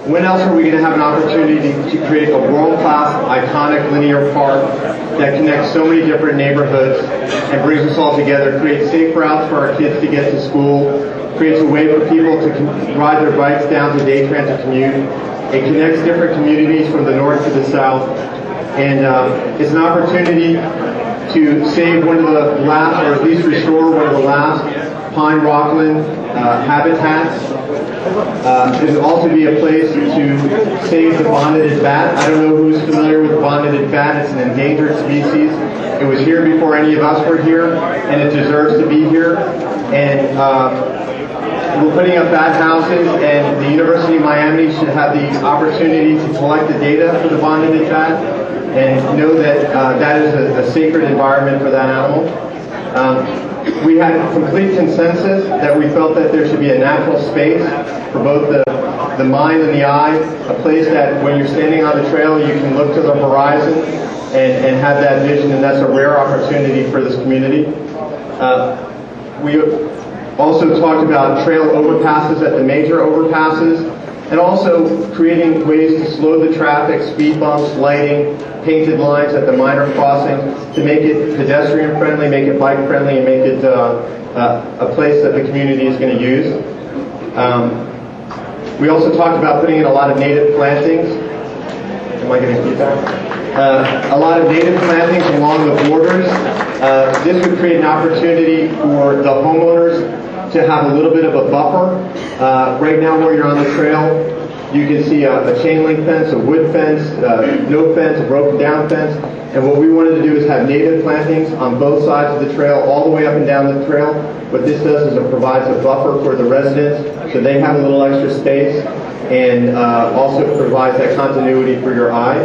when else are we going to have an opportunity to create a world-class, iconic linear park that connects so many different neighborhoods and brings us all together, creates safe routes for our kids to get to school, creates a way for people to ride their bikes down to day transit commute. It connects different communities from the north to the south, and it's an opportunity to save one of the last, or at least restore one of the last pine rockland habitats. It would also be a place to save the bonneted bat. I don't know who's familiar with the bonneted bat. It's an endangered species. It was here before any of us were here, and it deserves to be here. And we're putting up bat houses, and the University of Miami should have the opportunity to collect the data for the bonneted bat and know that that is a sacred environment for that animal. We had complete consensus that we felt that there should be a natural space for both the mind and the eye, a place that when you're standing on the trail you can look to the horizon and have that vision, and that's a rare opportunity for this community. We also talked about trail overpasses at the major overpasses, and also creating ways to slow the traffic, speed bumps, lighting, painted lines at the minor crossings to make it pedestrian friendly, make it bike friendly, and make it a place that the community is going to use. We also talked about putting in a lot of native plantings. Am I getting feedback? A lot of native plantings along the borders. This would create an opportunity for the homeowners to have a little bit of a buffer. Right now where you're on the trail, you can see a chain link fence, a wood fence, no fence, a broken down fence. And what we wanted to do is have native plantings on both sides of the trail, all the way up and down the trail. What this does is it provides a buffer for the residents so they have a little extra space, and also provides that continuity for your eye.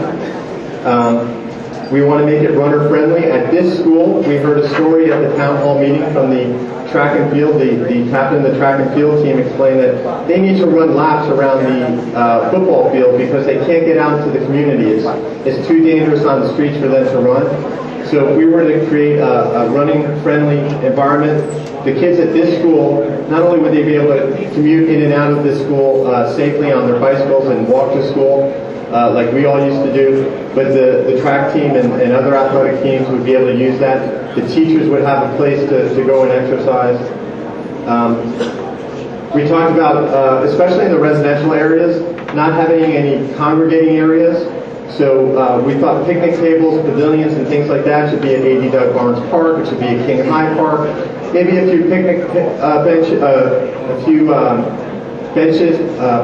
We want to make it runner friendly. At this school, we heard a story at the town hall meeting from the track and field. The captain of the track and field team explained that they need to run laps around the football field because they can't get out into the community. It's too dangerous on the streets for them to run. So if we were to create a running friendly environment, the kids at this school, not only would they be able to commute in and out of this school safely on their bicycles and walk to school, like we all used to do, but the track team and other athletic teams would be able to use that. The teachers would have a place to go and exercise. We talked about, especially in the residential areas, not having any congregating areas. So we thought picnic tables, pavilions, and things like that should be at A.D. Doug Barnes Park. It should be at King High Park. Maybe a few picnic benches,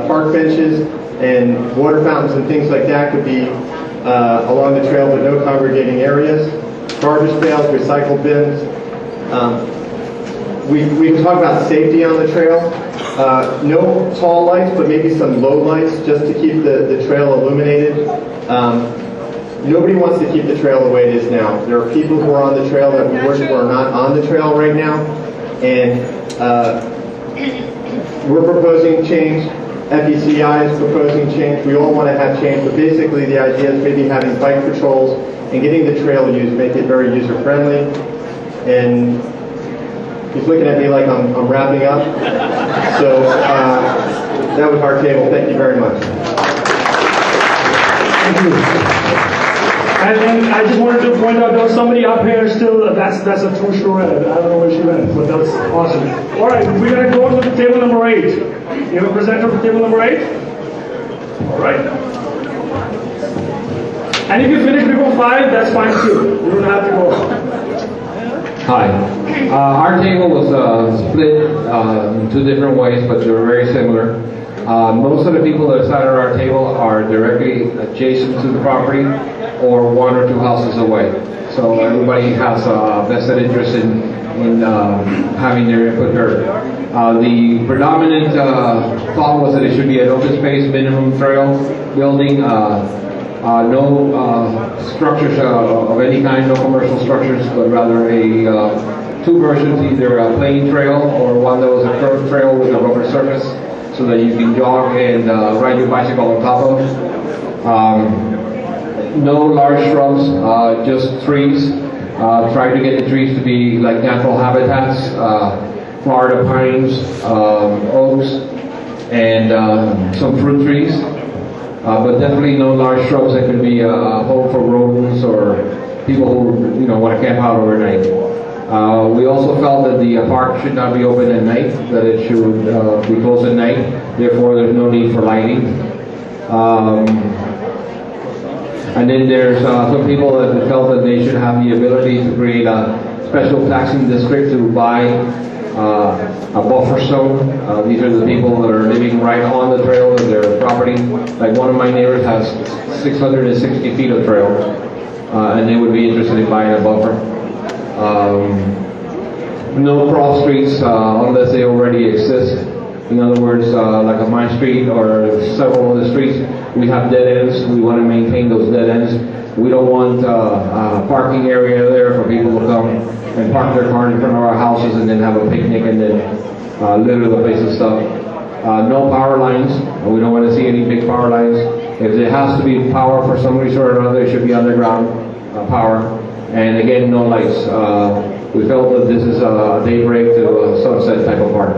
park benches, and water fountains and things like that could be along the trail, but no congregating areas. Garbage pails, recycle bins. We talk about safety on the trail. No tall lights, but maybe some low lights just to keep the trail illuminated. Nobody wants to keep the trail the way it is now. There are people who are on the trail that we wish were not on the trail right now, and we're proposing change. FECI is proposing change. We all want to have change, but basically the idea is maybe having bike patrols and getting the trail used, make it very user-friendly. And he's looking at me like I'm wrapping up. So that was our table. Thank you very much. Thank you. And I just wanted to point out there was somebody up here still, that's a true story. I don't know where she went, but that's awesome. All right, we're going to go to the table number 8. You have a presenter for table number 8? All right. And if you finish before 5, that's fine too. You don't have to go. Hi. Our table was split in 2 different ways, but they were very similar. Most of the people that sat at our table are directly adjacent to the property or 1 or 2 houses away. So everybody has a vested interest in having their input heard. The predominant thought was that it should be an open space, minimum trail building, no structures of any kind, no commercial structures, but rather a 2 versions, either a plain trail or one that was a curved trail with a rubber surface, so that you can jog and ride your bicycle on top of. No large shrubs, just trees. Try to get the trees to be like natural habitats, Florida pines, oaks, and some fruit trees. But definitely no large shrubs that could be a home for rodents or people who want to camp out overnight. We also felt that the park should not be open at night, that it should be closed at night. Therefore, there's no need for lighting. And then there's some people that felt that they should have the ability to create a special taxing district to buy a buffer zone. These are the people that are living right on the trail of their property. Like one of my neighbors has 660 feet of trail, and they would be interested in buying a buffer. No cross streets unless they already exist. In other words, like a Mine Street or several of the streets, we have dead ends. We want to maintain those dead ends. We don't want a parking area there for people to come and park their car in front of our houses and then have a picnic and then litter the place and stuff. No power lines. We don't want to see any big power lines. If there has to be power for some reason or another, it should be underground power. And again, no lights. We felt that this is a daybreak to a sunset type of park.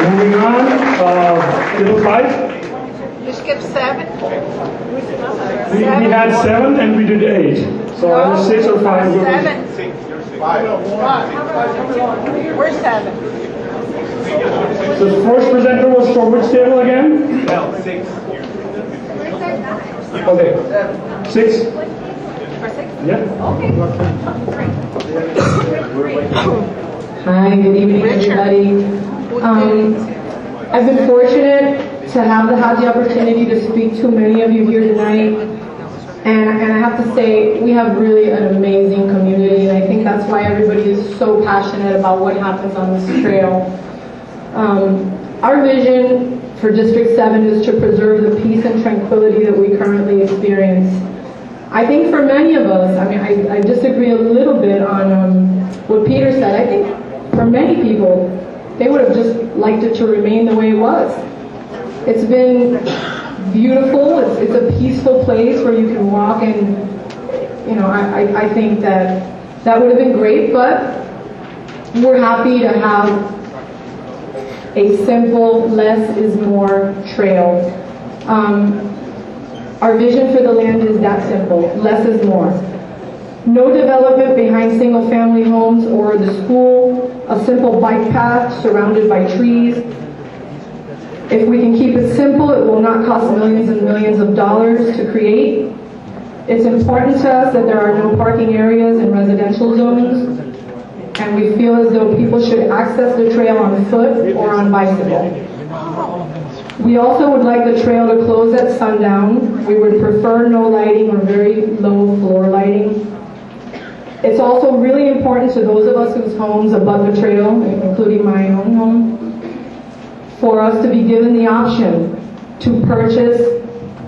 Moving on, table 5. You skipped 7? We had 7 and we did 8. So either 6 or 5. 7. 5. We're 7. The first presenter was for which table again? No, 6. Okay. 6? For 6? Yeah. Hi, good evening, everybody. I've been fortunate to have the opportunity to speak to many of you here tonight, and I have to say we have really an amazing community, and I think that's why everybody is so passionate about what happens on this trail. Our vision for District 7 is to preserve the peace and tranquility that we currently experience. I think for many of us, I disagree a little bit on what Peter said. I think for many people, they would have just liked it to remain the way it was. It's been beautiful. It's a peaceful place where you can walk, and I think that would have been great. But we're happy to have a simple, less is more trail. Our vision for the land is that simple. Less is more. No development behind single-family homes or the school, a simple bike path surrounded by trees. If we can keep it simple, it will not cost millions and millions of dollars to create. It's important to us that there are no parking areas in residential zones, and we feel as though people should access the trail on foot or on bicycle. We also would like the trail to close at sundown. We would prefer no lighting or very low floor lighting. It's also really important to those of us whose homes abut the trail, including my own home, for us to be given the option to purchase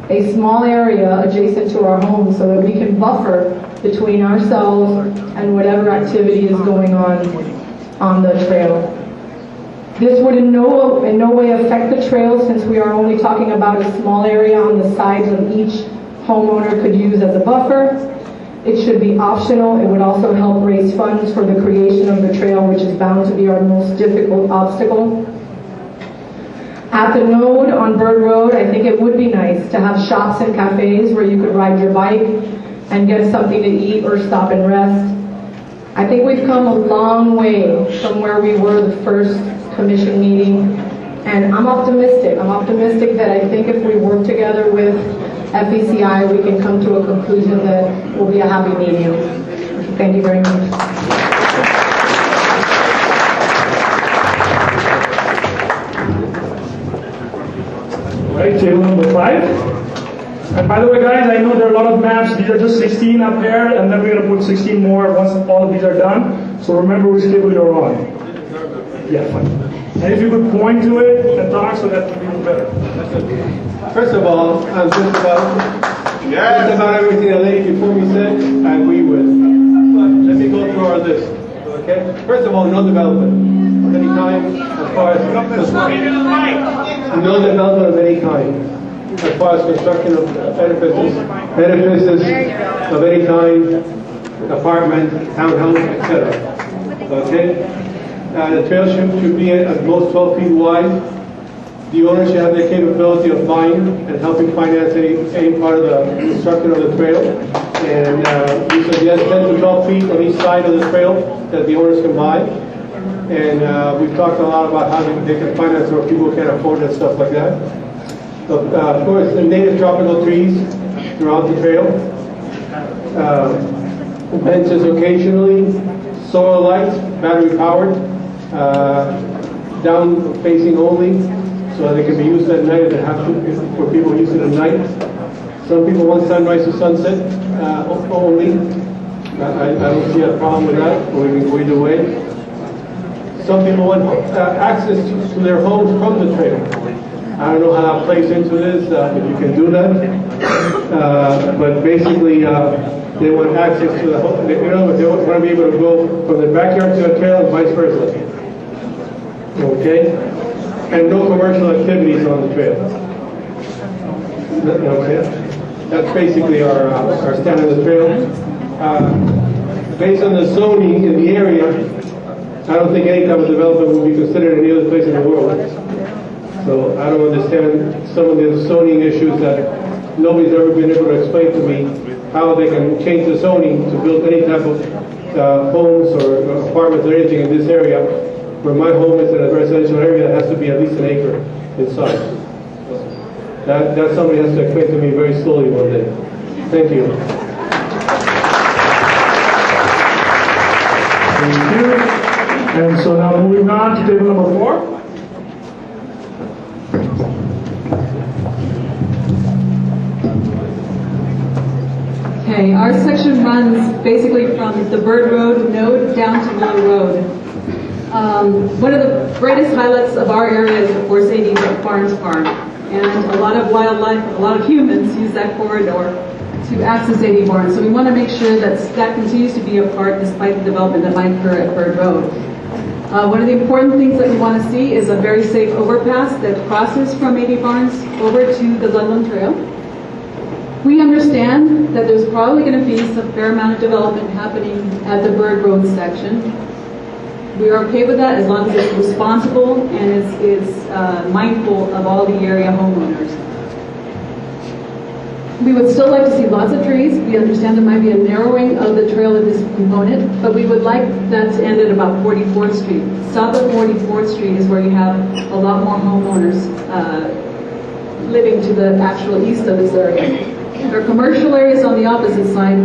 a small area adjacent to our home so that we can buffer between ourselves and whatever activity is going on the trail. This would in no way affect the trail, since we are only talking about a small area on the sides that each homeowner could use as a buffer. It should be optional. It would also help raise funds for the creation of the trail, which is bound to be our most difficult obstacle. At the node on Bird Road, I think it would be nice to have shops and cafes where you could ride your bike and get something to eat or stop and rest. I think we've come a long way from where we were the first commission meeting, and I'm optimistic. I'm optimistic that I think if we work together with FECI, we can come to a conclusion that will be a happy medium. Thank you very much. Right, table number 5. And by the way, guys, I know there are a lot of maps. These are just 16 up there, and then we're going to put 16 more once all of these are done. So remember which table you're on. Yeah, fine. And if you could point to it and talk, so that would be better. First of all, I'm just about everything the lady before me said, I agree with. But let me go through our list. Okay? First of all, no development of any kind as far as no development of any kind as far as construction of edifices of any kind, apartment, townhouse, etc. Okay? The trail should be at most 12 feet wide. The owner should have the capability of buying and helping finance any part of the construction of the trail. And we suggest 10 to 12 feet on each side of the trail that the owners can buy. And we've talked a lot about how they can finance where people can't afford it and stuff like that. But, of course, the native tropical trees throughout the trail. Benches occasionally, solar lights, battery powered, down facing only, so they can be used at night if they have to, for people who use it at night. Some people want sunrise to sunset only. I don't see a problem with that, or we can go either way. Some people want access to their homes from the trail. I don't know how that plays into this, if you can do that. But basically, they want access to the home. They want to be able to go from the backyard to the trail and vice versa. Okay? And no commercial activities on the trail. Okay? That's basically our stand on the trail. Based on the zoning in the area, I don't think any type of development would be considered any other place in the world. So I don't understand some of the zoning issues that nobody's ever been able to explain to me how they can change the zoning to build any type of homes or apartments or anything in this area, where my home is in a residential area that has to be at least an acre in size. That somebody has to explain to me very slowly one day. Thank you. Thank you. And so now moving on to table number 4. Okay, our section runs basically from the Bird Road node down to Little Road. One of the greatest highlights of our area is, of course, AD Barnes Park. And a lot of wildlife, a lot of humans use that corridor to access AD Barnes. So we want to make sure that that continues to be a part despite the development that might occur at Bird Road. One of the important things that we want to see is a very safe overpass that crosses from AD Barnes over to the Ludlam Trail. We understand that there's probably going to be some fair amount of development happening at the Bird Road section. We are okay with that as long as it's responsible and it's mindful of all the area homeowners. We would still like to see lots of trees. We understand there might be a narrowing of the trail at this component, but we would like that to end at about 44th Street. South of 44th Street is where you have a lot more homeowners living to the actual east of this area. There are commercial areas on the opposite side,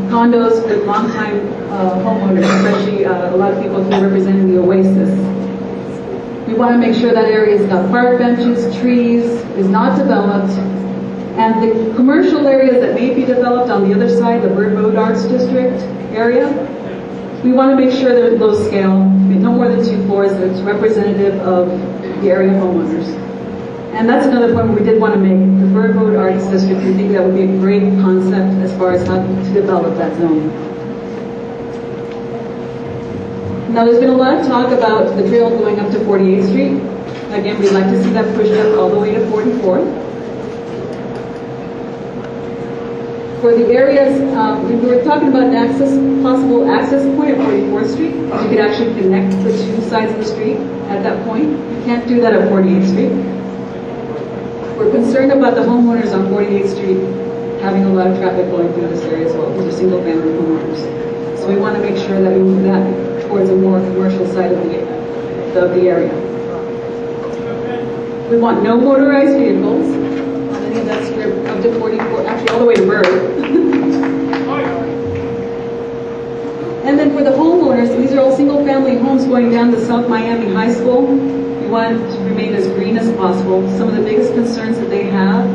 condos with long-time homeowners, especially a lot of people here representing the Oasis. We want to make sure that area's got park benches, trees, is not developed, and the commercial areas that may be developed on the other side, the Bird Road Arts District area, we want to make sure they're low scale, no more than 2 floors, that's representative of the area homeowners. And that's another point we did want to make. The Bird Road Arts District, we think that would be a great concept as far as how to develop that zone. Now, there's been a lot of talk about the trail going up to 48th Street. Again, we'd like to see that pushed up all the way to 44th. For the areas, we were talking about an possible access point at 44th Street. You could actually connect the 2 sides of the street at that point. You can't do that at 48th Street. We're concerned about the homeowners on 48th Street having a lot of traffic going through this area as well. These are single-family homeowners. So we want to make sure that we move that towards a more commercial side of the area. We want no motorized vehicles on any of that strip up to 44, actually all the way to Bird. And then for the homeowners, these are all single-family homes going down to South Miami High School. We want it to remain as green as possible. Some of the biggest concerns that they have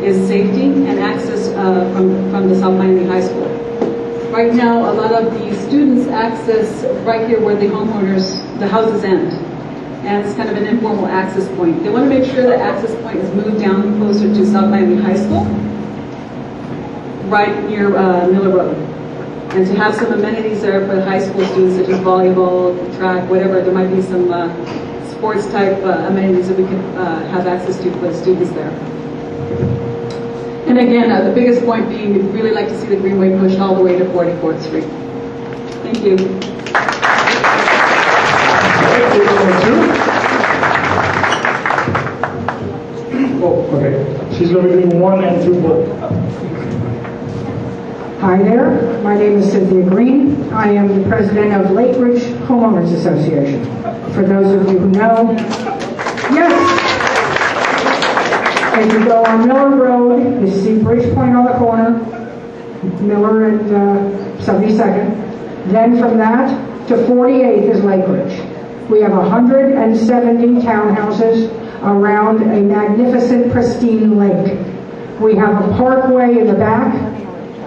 is safety and access from the South Miami High School. Right now, a lot of the students access right here where the houses end. And it's kind of an informal access point. They want to make sure that access point is moved down closer to South Miami High School, right near Miller Road. And to have some amenities there for the high school students, such as volleyball, track, whatever. There might be some sports type amenities that we could have access to for the students there. And again, the biggest point being, we'd really like to see the Greenway pushed all the way to 44th Street. Thank you. right, table number 2. Oh, okay. She's going to be doing 1 and 2 both. Hi there, my name is Cynthia Green. I am the president of Lake Ridge Homeowners Association. For those of you who know, yes! As you go on Miller Road, you see Bridge Point on the corner, Miller and 72nd. Then from that to 48th is Lake Ridge. We have 170 townhouses around a magnificent, pristine lake. We have a parkway in the back,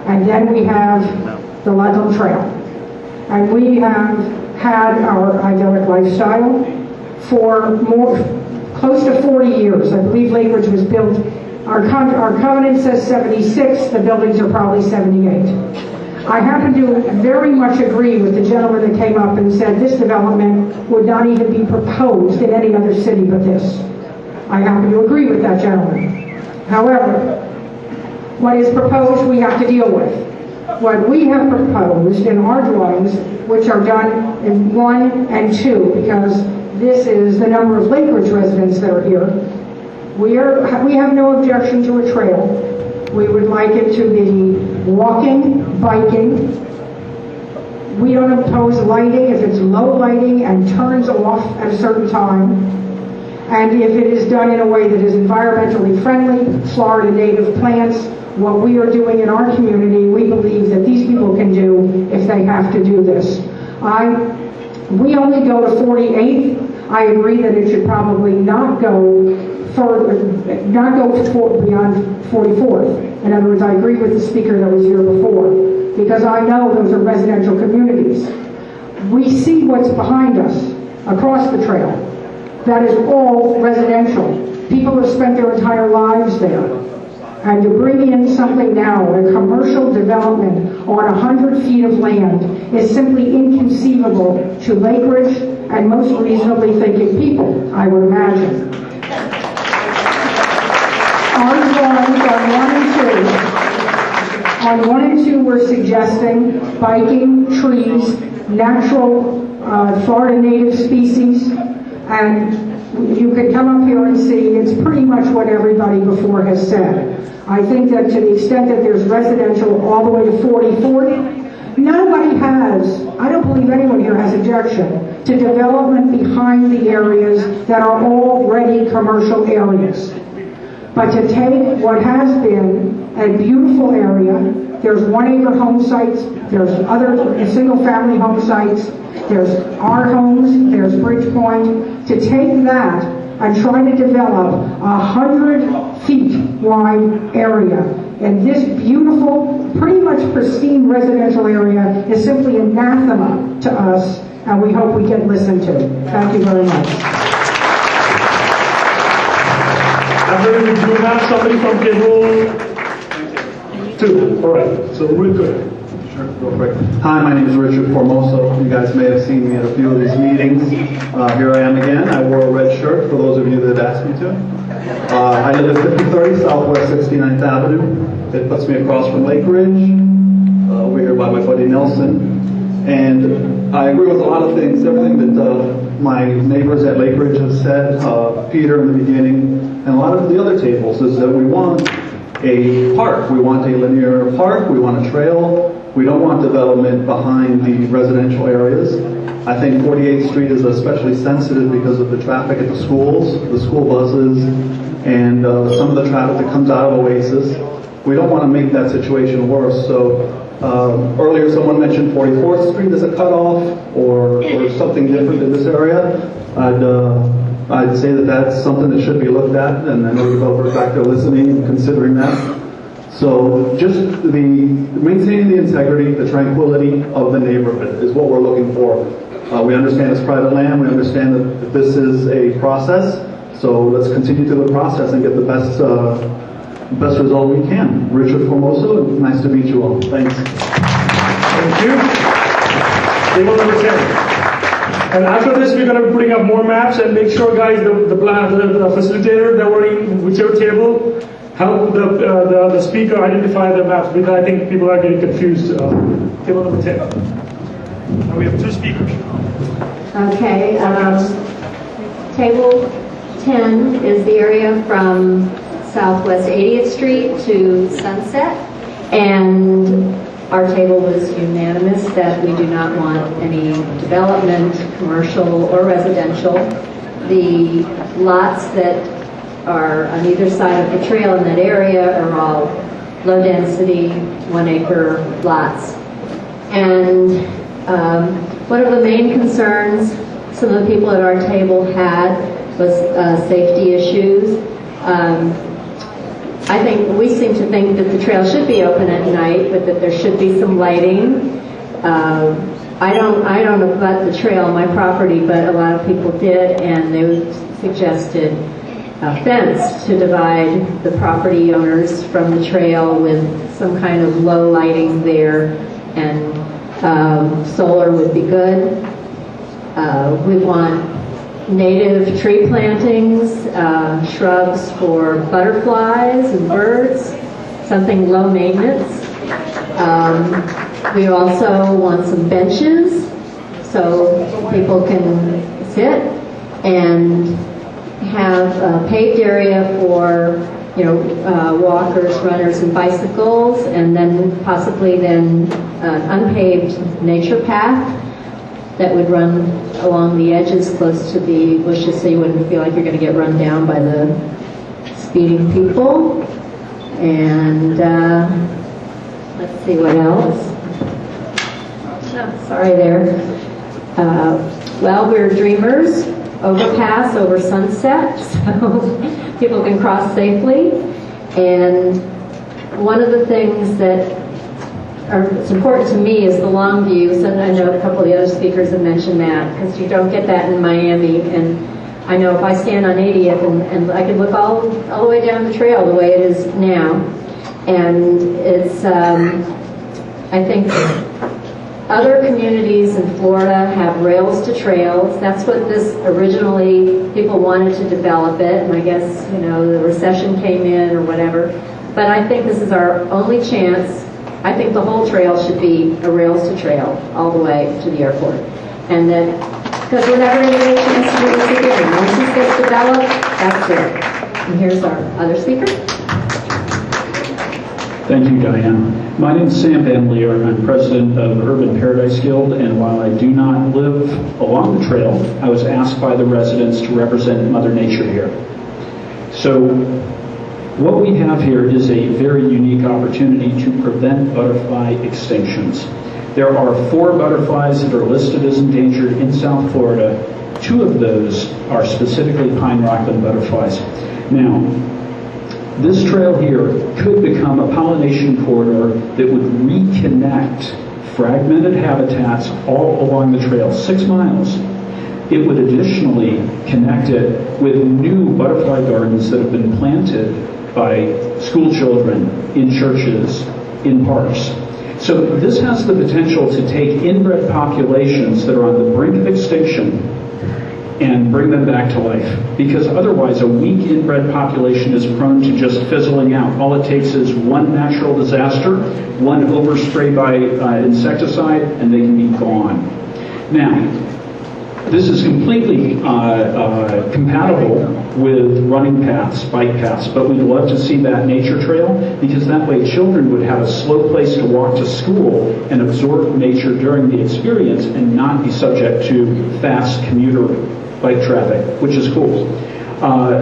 and then we have the Ludlam Trail. And we have had our idyllic lifestyle for close to 40 years. I believe Lake Ridge was built, our covenant says 76, the buildings are probably 78. I happen to very much agree with the gentleman that came up and said this development would not even be proposed in any other city but this. I happen to agree with that gentleman. However, what is proposed we have to deal with. What we have proposed in our drawings, which are done in 1 and 2, because this is the number of Lake Ridge residents that are here, we have no objection to a trail. We would like it to be walking, biking. We don't oppose lighting if it's low lighting and turns off at a certain time. And if it is done in a way that is environmentally friendly, Florida native plants, what we are doing in our community, we believe that these people can do if they have to do this. We only go to 48th. I agree that it should probably not go beyond 44th. In other words, I agree with the speaker that was here before, because I know those are residential communities. We see what's behind us across the trail. That is all residential. People have spent their entire lives there. And to bring in something now, a commercial development on 100 feet of land, is simply inconceivable to Lake Ridge and most reasonably thinking people, I would imagine. Our drawings on 1 and 2, we're suggesting biking, trees, natural Florida native species, and you could come up here and see it's pretty much what everybody before has said. I think that to the extent that there's residential all the way to 44th, nobody has, I don't believe anyone here has objection to development behind the areas that are already commercial areas. But to take what has been a beautiful area, there's 1-acre home sites, there's other single-family home sites, there's our homes, there's Bridgepoint, to take that and try to develop a 100 feet wide area in this beautiful, pretty much pristine residential area is simply anathema to us, and we hope we get listened to. Thank you very much. I'm going to do now somebody from table 2. All right, so real quick. Sure, real quick. Hi, my name is Richard Formoso. You guys may have seen me at a few of these meetings. Here I am again. I wore a red shirt for those of you that asked me to. I live at 5030 Southwest 69th Avenue. It puts me across from Lake Ridge. Over here by my buddy Nelson. And I agree with a lot of things, everything that my neighbors at Lake Ridge have said, Peter in the beginning, and a lot of the other tables, is that we want a park. We want a linear park. We want a trail. We don't want development behind the residential areas. I think 48th Street is especially sensitive because of the traffic at the schools, the school buses, and some of the traffic that comes out of Oasis. We don't want to make that situation worse. So earlier someone mentioned 44th Street as a cutoff or something different in this area. I'd say that that's something that should be looked at, and I know developers back there listening and considering that. So just maintaining the integrity, the tranquility of the neighborhood is what we're looking for. We understand it's private land. We understand that this is a process. So let's continue through the process and get the best result we can. Richard Formoso, nice to meet you all. Thanks. Thank you. Table number 10. And after this, we're going to be putting up more maps and make sure, guys, the facilitator that were in whichever table help the speaker identify the maps, because I think people are getting confused. Table number 10. And we have 2 speakers. Okay, table 10 is the area from Southwest 80th Street to Sunset, and our table was unanimous that we do not want any development, commercial or residential. The lots that are on either side of the trail in that area are all low-density, 1-acre lots. And one of the main concerns some of the people at our table had was safety issues. I think we seem to think that the trail should be open at night, but that there should be some lighting. I don't know about the trail on my property, but a lot of people did, and they suggested a fence to divide the property owners from the trail with some kind of low lighting there, and solar would be good. We want native tree plantings, shrubs for butterflies and birds, something low maintenance. We also want some benches so people can sit, and have a paved area for walkers, runners, and bicycles, and then possibly then an unpaved nature path that would run along the edges close to the bushes so you wouldn't feel like you're going to get run down by the speeding people. And let's see what else. Oh, sorry there. Well, we're dreamers. Overpass over Sunset, so people can cross safely. And one of the things that it's important to me is the long view. So I know a couple of the other speakers have mentioned that, because you don't get that in Miami. And I know if I stand on 80th and I can look all the way down the trail the way it is now. And it's, I think other communities in Florida have rails to trails. That's what this originally, people wanted to develop it, and I guess, the recession came in or whatever. But I think this is our only chance. I think the whole trail should be a rails to trail all the way to the airport. And then, because we're never going to get a chance to do this again. Once this gets developed, that's it. And here's our other speaker. Thank you, Diane. My name is Sam Van Leer, and I'm president of the Urban Paradise Guild, and while I do not live along the trail, I was asked by the residents to represent Mother Nature here. So what we have here is a very unique opportunity to prevent butterfly extinctions. There are 4 butterflies that are listed as endangered in South Florida. 2 of those are specifically pine rockland butterflies. Now, this trail here could become a pollination corridor that would reconnect fragmented habitats all along the trail, 6 miles. It would additionally connect it with new butterfly gardens that have been planted by school children, in churches, in parks. So this has the potential to take inbred populations that are on the brink of extinction and bring them back to life. Because otherwise a weak inbred population is prone to just fizzling out. All it takes is one natural disaster, one overspray by insecticide, and they can be gone. Now, this is completely compatible with running paths, bike paths, but we'd love to see that nature trail, because that way children would have a slow place to walk to school and absorb nature during the experience and not be subject to fast commuter bike traffic, which is cool.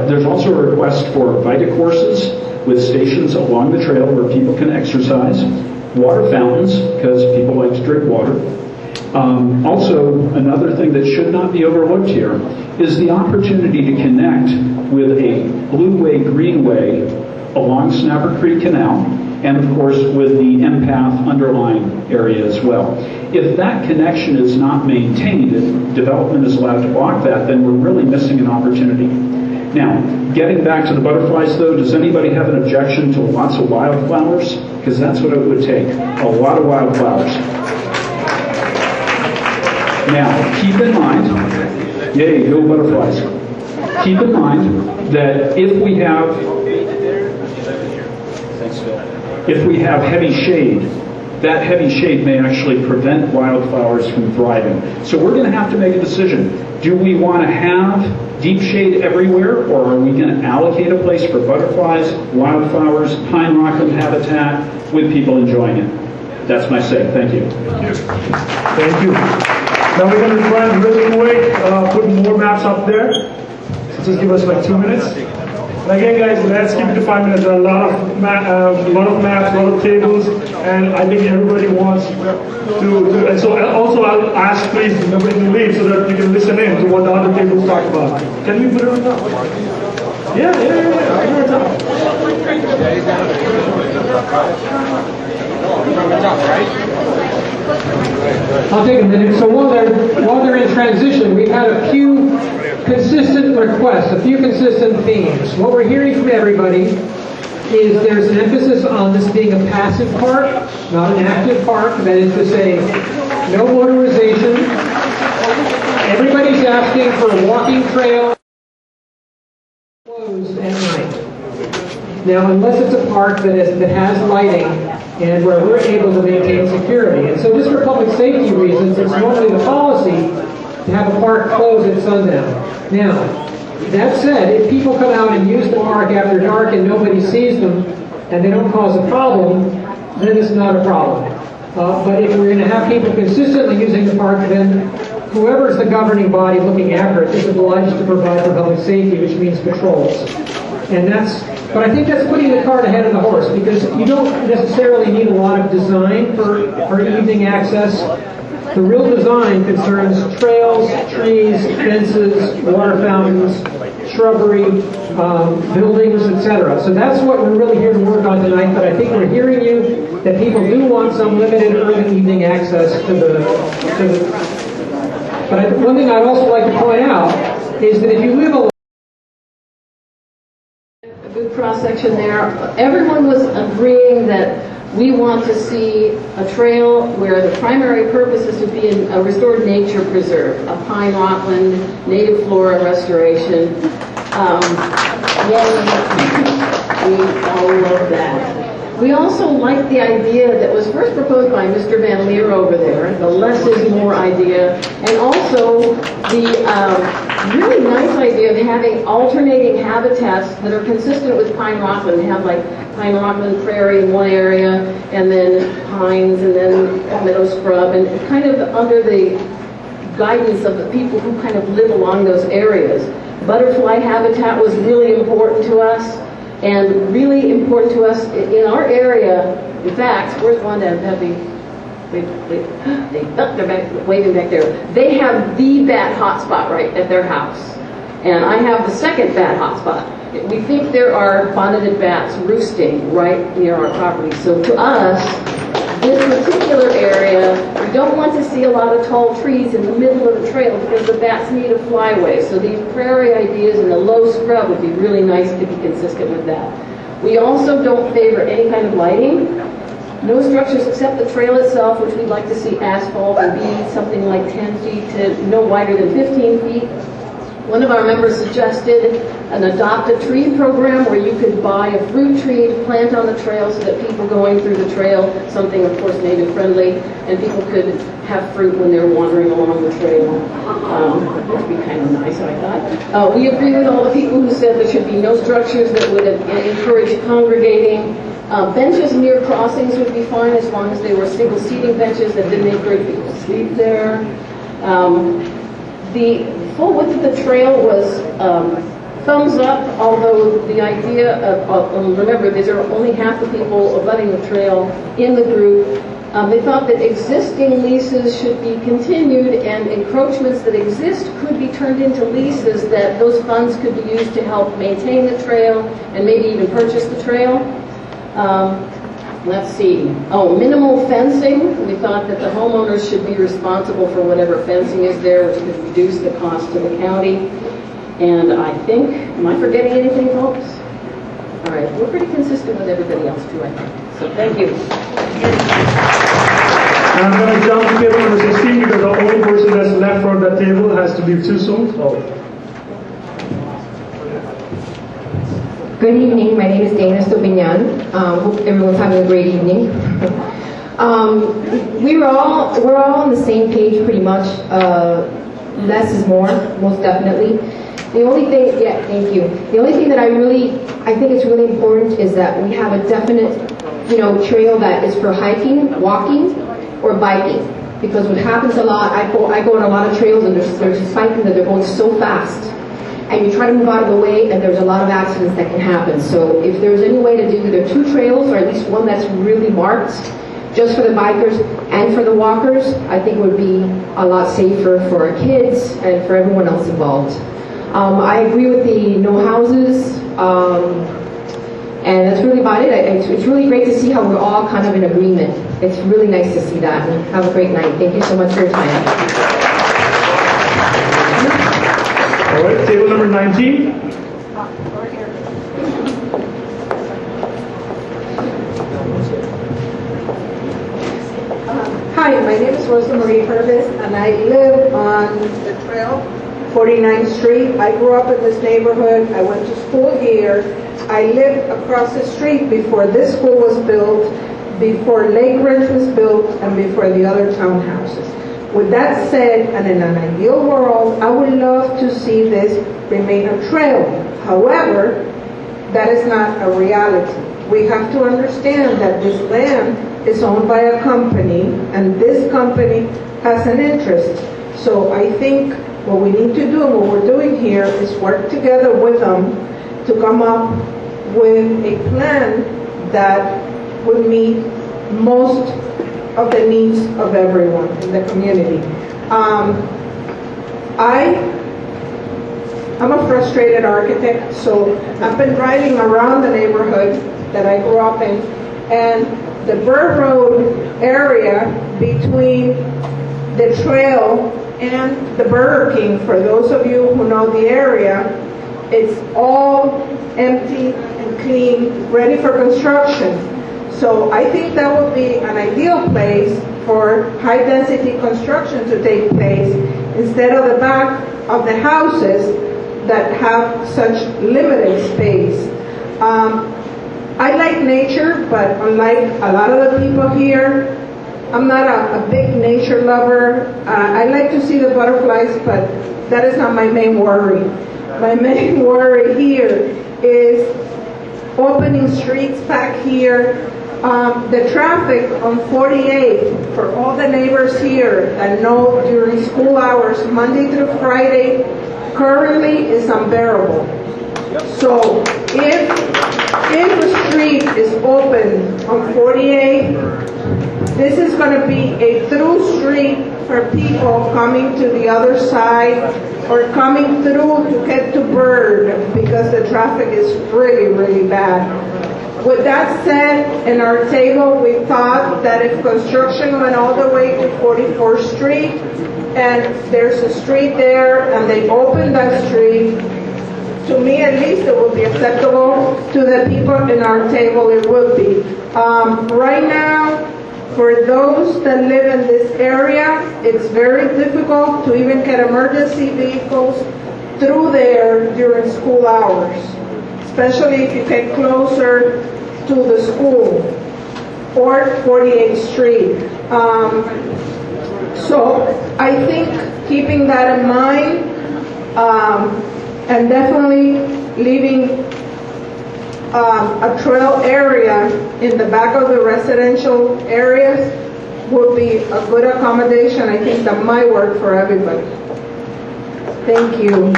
There's also a request for Vita courses with stations along the trail where people can exercise, water fountains, because people like to drink water. Also, another thing that should not be overlooked here is the opportunity to connect with a blue-way, green-way along Snapper Creek Canal, and of course with the empath underlying area as well. If that connection is not maintained, if development is allowed to block that, then we're really missing an opportunity. Now, getting back to the butterflies though, does anybody have an objection to lots of wildflowers? Because that's what it would take, a lot of wildflowers. Now, keep in mind, yay, go butterflies. Keep in mind that if we have heavy shade that heavy shade may actually prevent wildflowers from thriving. So we're going to have to make a decision. Do we want to have deep shade everywhere, or are we going to allocate a place for butterflies, wildflowers, pine rockland habitat with people enjoying it? That's my say. Thank you. Thank you. Now we're going to try and really quick put more maps up there. So just give us like 2 minutes. And again, guys, let's keep it to 5 minutes. There are a lot of maps, a lot of tables, and I think everybody wants to. And so also, I'll ask please nobody to leave so that you can listen in to what the other tables talk about. Can we put it on top? Yeah. Put it on top. I'll take a minute. So while they're in transition, we've had a few consistent requests, a few consistent themes. What we're hearing from everybody is there's an emphasis on this being a passive park, not an active park. That is to say, no motorization. Everybody's asking for a walking trail closed at night. Now, unless it's a park that has lighting and where we're able to maintain security. And so just for public safety reasons, it's normally the policy to have a park closed at sundown. Now, that said, if people come out and use the park after dark and nobody sees them and they don't cause a problem, then it's not a problem. But if we're going to have people consistently using the park, then whoever is the governing body looking after it is obliged to provide for public safety, which means patrols. But I think that's putting the cart ahead of the horse, because you don't necessarily need a lot of design for evening access. The real design concerns trails, trees, fences, water fountains, shrubbery, buildings, etc. So that's what we're really here to work on tonight, but I think we're hearing you that people do want some limited early evening access to the But one thing I'd also like to point out is that if you live along a good cross-section there, everyone was agreeing that we want to see a trail where the primary purpose is to be a restored nature preserve, a pine rockland, native flora restoration. We all love that. We also like the idea that was first proposed by Mr. Van Leer over there, the less is more idea, and also the really nice idea of having alternating habitats that are consistent with pine rockland. Have like pine rockland prairie in one area, and then pines, and then meadow scrub, and kind of under the guidance of the people who kind of live along those areas. Butterfly habitat was really important to us, and really important to us in our area. In fact, where's one that they're waving back there. They have the bat hotspot right at their house, and I have the second bat hotspot. We think there are bonneted bats roosting right near our property. So to us, this particular area, we don't want to see a lot of tall trees in the middle of the trail because the bats need a flyway. So these prairie ideas and the low scrub would be really nice to be consistent with that. We also don't favor any kind of lighting. No structures except the trail itself, which we'd like to see asphalt and be something like 10 feet to no wider than 15 feet. One of our members suggested an adopt a tree program where you could buy a fruit tree to plant on the trail so that people going through the trail, something of course native friendly, and people could have fruit when they're wandering along the trail. Which would be kind of nice, I thought. We agree with all the people who said there should be no structures that would encourage congregating. Benches near crossings would be fine as long as they were single seating benches that didn't encourage people to sleep there. The full width of the trail was thumbs up, although the idea of, remember, these are only half the people abutting the trail in the group. They thought that existing leases should be continued and encroachments that exist could be turned into leases, that those funds could be used to help maintain the trail and maybe even purchase the trail. Let's see. Minimal fencing. We thought that the homeowners should be responsible for whatever fencing is there, which could reduce the cost to the county. And I think, am I forgetting anything, folks? All right, we're pretty consistent with everybody else too, I think. So thank you. And I'm going to jump to table number 16 because the only person that's left from that table has to be Tsusung. Good evening, my name is Dana Stubinyan. Hope everyone's having a great evening. We're all on the same page pretty much. Less is more, most definitely. The only thing, thank you. The only thing that I think is really important is that we have a definite, trail that is for hiking, walking, or biking. Because what happens a lot, I go on a lot of trails and there's this biking that they're going so fast. And you try to move out of the way and there's a lot of accidents that can happen. So if there's any way to do either 2 trails or at least one that's really marked, just for the bikers and for the walkers, I think would be a lot safer for our kids and for everyone else involved. I agree with the no houses, and that's really about it. It's really great to see how we're all kind of in agreement. It's really nice to see that. And have a great night. Thank you so much for your time. All right, table number 19. Hi, my name is Rosa Marie Purvis, and I live on the trail, 49th Street. I grew up in this neighborhood. I went to school here. I lived across the street before this school was built, before Lake Ridge was built, and before the other townhouses. With that said, and in an ideal world, I would love to see this remain a trail. However, that is not a reality. We have to understand that this land is owned by a company, and this company has an interest. So I think what we need to do, and what we're doing here, is work together with them to come up with a plan that would meet most of the needs of everyone in the community. I'm a frustrated architect, so I've been driving around the neighborhood that I grew up in, and the Burr Road area between the trail and the Burger King, for those of you who know the area, it's all empty and clean, ready for construction. So I think that would be an ideal place for high-density construction to take place instead of the back of the houses that have such limited space. I like nature, but unlike a lot of the people here, I'm not a big nature lover. I like to see the butterflies, but that is not my main worry. My main worry here is opening streets back here. The traffic on 48 for all the neighbors here that know during school hours, Monday through Friday, currently is unbearable. So if the street is open on 48, this is going to be a through street for people coming to the other side or coming through to get to Bird because the traffic is really, really bad. With that said, in our table, we thought that if construction went all the way to 44th Street, and there's a street there, and they opened that street, to me at least it would be acceptable. To the people in our table, it would be. Right now, for those that live in this area, it's very difficult to even get emergency vehicles through there during school hours, especially if you get closer to the school or 48th Street. So I think keeping that in mind, and definitely leaving a trail area in the back of the residential areas would be a good accommodation. I think that might work for everybody. Thank you.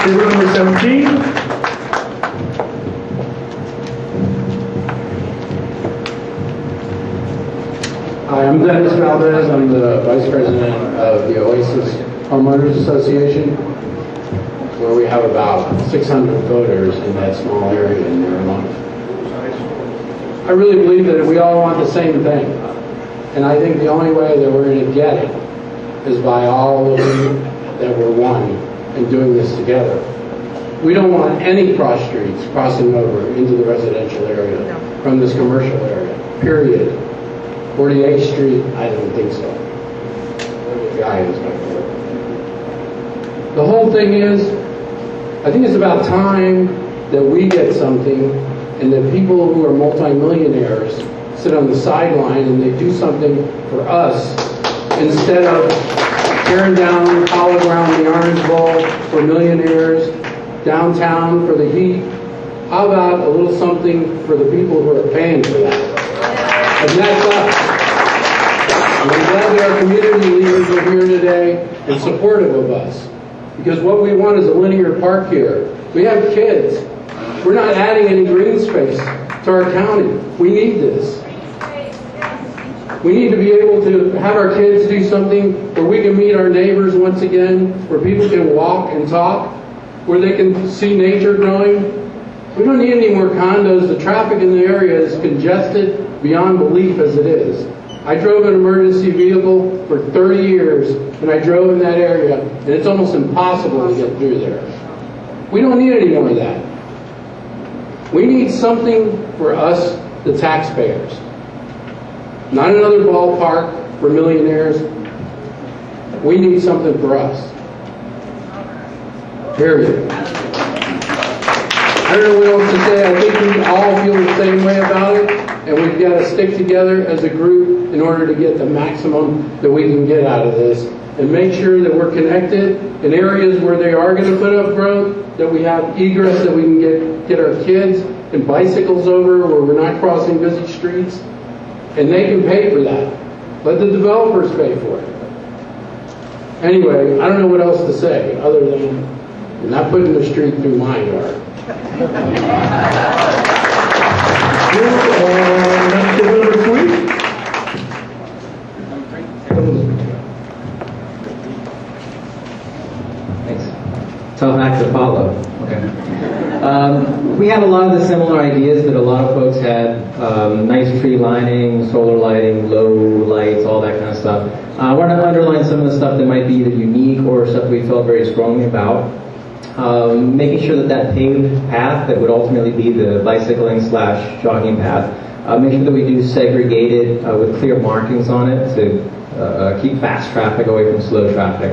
Table number 17. Hi, I'm Dennis Valdez. I'm the Vice President of the Oasis Homeowners Association, where we have about 600 voters in that small area in Miami. I really believe that we all want the same thing. And I think the only way that we're going to get it is by all of you that we're one and doing this together. We don't want any cross streets crossing over into the residential area from this commercial area, period. 48th Street, I don't think so. The guy is going to work. The whole thing is, I think it's about time that we get something and that people who are multimillionaires sit on the sideline and they do something for us instead of tearing down Hollow Ground, the Orange Bowl for millionaires, downtown for the heat. How about a little something for the people who are paying for that? And that's us. And I'm glad that our community leaders are here today and supportive of us. Because what we want is a linear park here. We have kids. We're not adding any green space to our county. We need this. We need to be able to have our kids do something where we can meet our neighbors once again, where people can walk and talk, where they can see nature growing. We don't need any more condos. The traffic in the area is congested beyond belief as it is. I drove an emergency vehicle for 30 years, and I drove in that area, and it's almost impossible to get through there. We don't need any more of that. We need something for us, the taxpayers. Not another ballpark for millionaires. We need something for us. Period. I don't know what else to say. I think we all feel the same way about it, and we've got to stick together as a group in order to get the maximum that we can get out of this, and make sure that we're connected in areas where they are going to put up growth, that we have egress, that we can get our kids and bicycles over where we're not crossing busy streets, and they can pay for that. Let the developers pay for it. Anyway, I don't know what else to say other than you're not putting the street through my yard. Thanks. Tough act to follow. Okay. We have a lot of the similar ideas that a lot of folks had. Nice tree lining, solar lighting, low lights, all that kind of stuff. I want to underline some of the stuff that might be either unique or stuff we felt very strongly about. Making sure that paved path that would ultimately be the bicycling / jogging path, make sure that we do segregate it with clear markings on it to keep fast traffic away from slow traffic.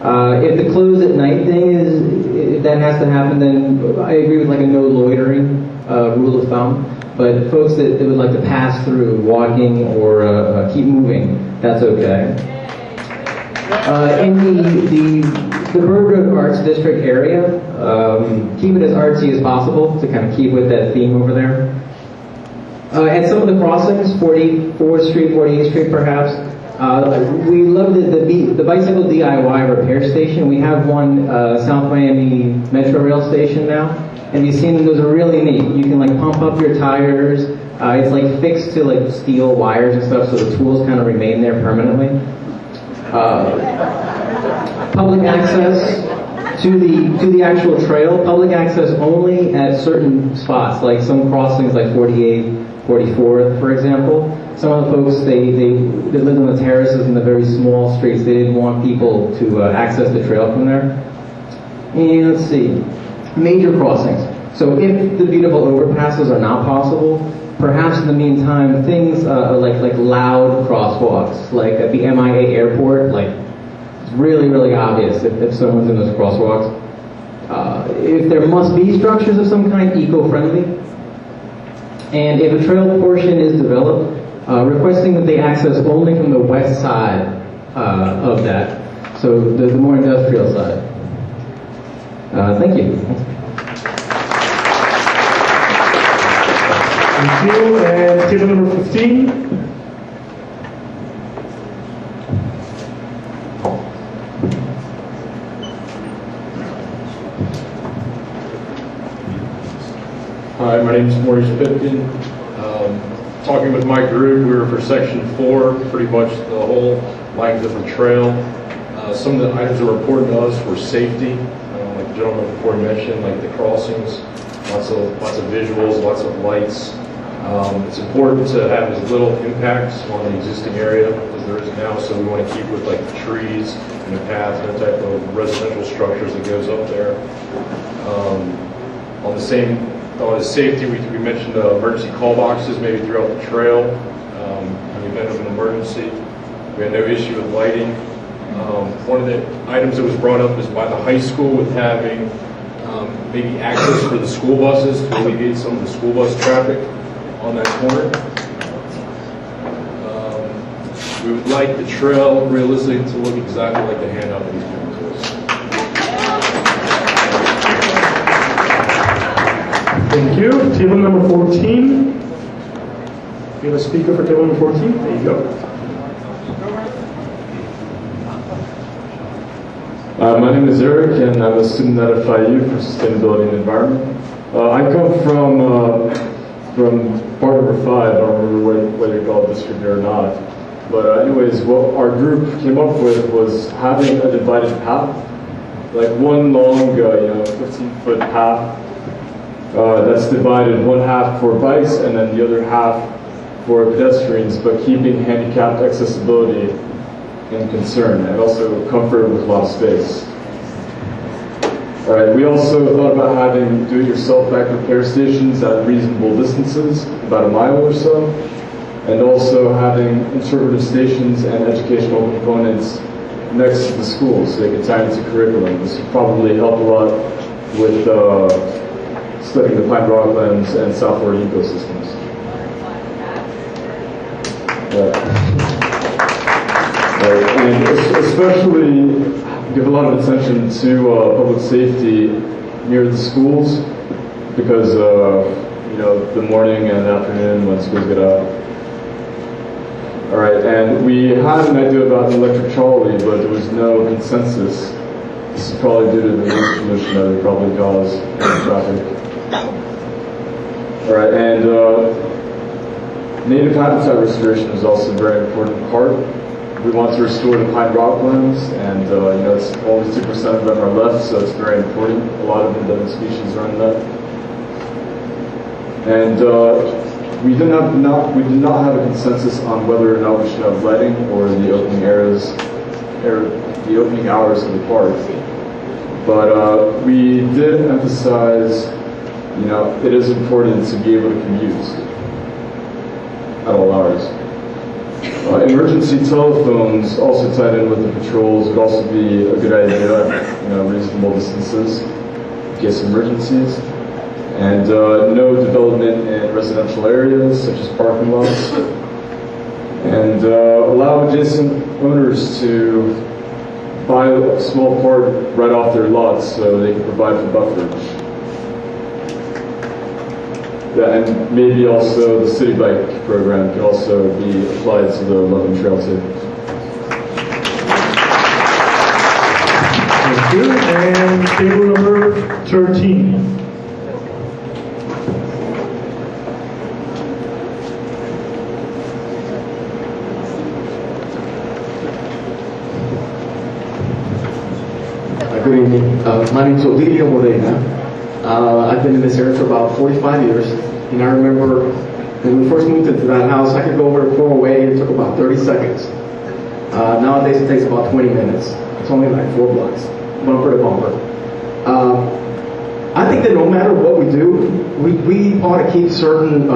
If the close at night thing if that has to happen, then I agree with like a no loitering rule of thumb. But folks that would like to pass through walking or keep moving, that's okay. In the Bird Road Arts District area, keep it as artsy as possible to kind of keep with that theme over there. At some of the crossings, 44th Street, 48th Street perhaps, we love the bicycle DIY repair station. We have one South Miami Metro Rail station now, and you've seen them. Those are really neat. You can like pump up your tires. It's like fixed to like steel wires and stuff, so the tools kind of remain there permanently. Public access to the actual trail. Public access only at certain spots, like some crossings, like 48th, 44th, for example. Some of the folks they lived on the terraces in the very small streets. They didn't want people to access the trail from there. And let's see, major crossings. So if the beautiful overpasses are not possible, perhaps in the meantime, things like loud crosswalks, like at the MIA airport, like it's really, really obvious if someone's in those crosswalks. If there must be structures of some kind, eco-friendly. And if a trail portion is developed, requesting that they access only from the west side of that, so the more industrial side. Thank you. Thank you. And table number 15. Hi, my name is Maurice Pipkin. Talking with my group, we were for section 4, pretty much the whole length of the trail. Some of the items that were important to us were safety, like the gentleman before mentioned, like the crossings, lots of visuals, lots of lights. It's important to have as little impacts on the existing area as there is now, so we want to keep with like the trees and the paths and that type of residential structures that goes up there. On the safety, we mentioned emergency call boxes maybe throughout the trail in the event of an emergency. We had no issue with lighting. One of the items that was brought up is by the high school with having maybe access for the school buses to alleviate some of the school bus traffic on that corner. We would like the trail realistically to look exactly like the handout that he's given to us. Thank you. Table number 14. We have a speaker for table number 14. There you go. My name is Eric, and I'm a student at FIU for Sustainability and Environment. I come from part number 5. I don't remember whether you call it district or not. But anyways, what our group came up with was having a divided path, like one long, 15-foot path that's divided, one half for bikes and then the other half for pedestrians, but keeping handicapped accessibility in concern, and also comfort with a lot of space. All right, we also thought about having do-it-yourself bike repair stations at reasonable distances, about a mile or so, and also having interpretive stations and educational components next to the schools so they could tie into curriculum. This would probably help a lot with studying the pine rocklands and southward ecosystems. And especially give a lot of attention to public safety near the schools, because the morning and afternoon when schools get out. All right, and we had an idea about an electric trolley, but there was no consensus. This is probably due to the noise pollution that it probably cause traffic. All right, and native habitat restoration is also a very important part. We want to restore the pine rocklands, and it's only 2% of them are left, so it's very important. A lot of endemic species are in that. And we did not have a consensus on whether or not we should have lighting or the opening areas, the opening hours of the park. But we did emphasize, it is important to be able to commute at all hours. Emergency telephones also tied in with the patrols would also be a good idea, reasonable distances in case of emergencies. And no development in residential areas such as parking lots. And allow adjacent owners to buy a small part right off their lots so they can provide for buffer. Yeah, and maybe also the city bike program could also be applied to the Ludlam Trail too. Thank you. And table number 13. Good evening. My name is Olivia Morena. I've been in this area for about 45 years, and I remember when we first moved into that house, I could go over to 408, it took about 30 seconds. Nowadays it takes about 20 minutes. It's only like 4 blocks, bumper to bumper. I think that no matter what we do, we ought to keep certain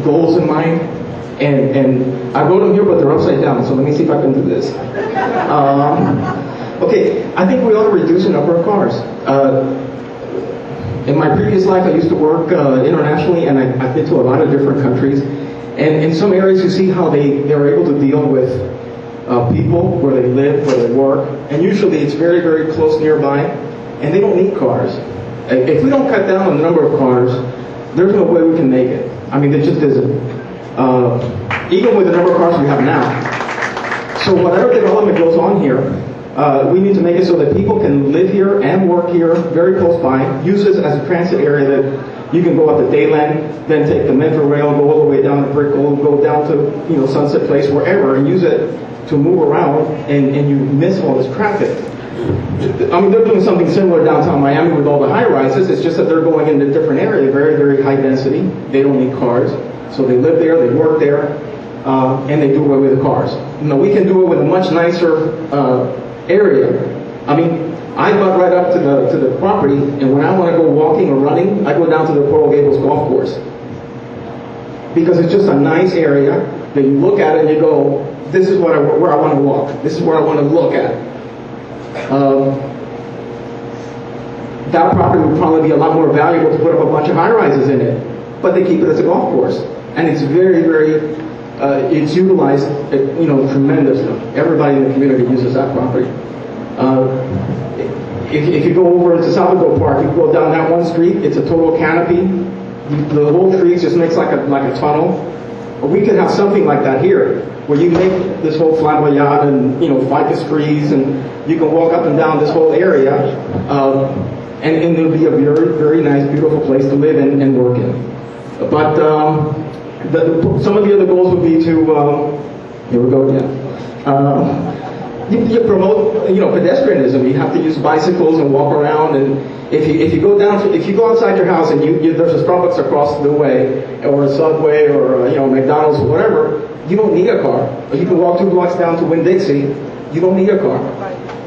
goals in mind, and I wrote them here, but they're upside down, so let me see if I can do this. Okay, I think we ought to reduce the number of cars. In my previous life, I used to work internationally, and I've been to a lot of different countries. And in some areas, you see how they're able to deal with people, where they live, where they work. And usually it's very, very close nearby, and they don't need cars. If we don't cut down on the number of cars, there's no way we can make it. I mean, it just isn't. Even with the number of cars we have now. So whatever development goes on here, we need to make it so that people can live here and work here very close by, use this as a transit area that you can go up to Dayland, then take the Metro Rail, go all the way down to Brickell, go down to Sunset Place, wherever, and use it to move around, and you miss all this traffic. I mean, they're doing something similar downtown Miami with all the high-rises. It's just that they're going into a different area, very, very high density. They don't need cars, so they live there, they work there, and they do away with the cars. We can do it with a much nicer area. I mean, I got right up to the property, and when I want to go walking or running, I go down to the Coral Gables golf course. Because it's just a nice area that you look at it and you go, this is where I want to walk. This is where I want to look at. That property would probably be a lot more valuable to put up a bunch of high-rises in it, but they keep it as a golf course. And it's very, very it's utilized, tremendously. Everybody in the community uses that property. If you go over to Salvador Park, you go down that one street, it's a total canopy. The whole tree just makes like a tunnel. We could have something like that here, where you make this whole flamboyant and ficus trees, and you can walk up and down this whole area, and it'll be a very, very nice, beautiful place to live in and work in. But some of the other goals would be to here we go again. You promote, pedestrianism. You have to use bicycles and walk around. And if you go outside your house and there's a Starbucks across the way, or a Subway, or McDonald's, or whatever, you don't need a car. Or you can walk 2 blocks down to Winn-Dixie. You don't need a car.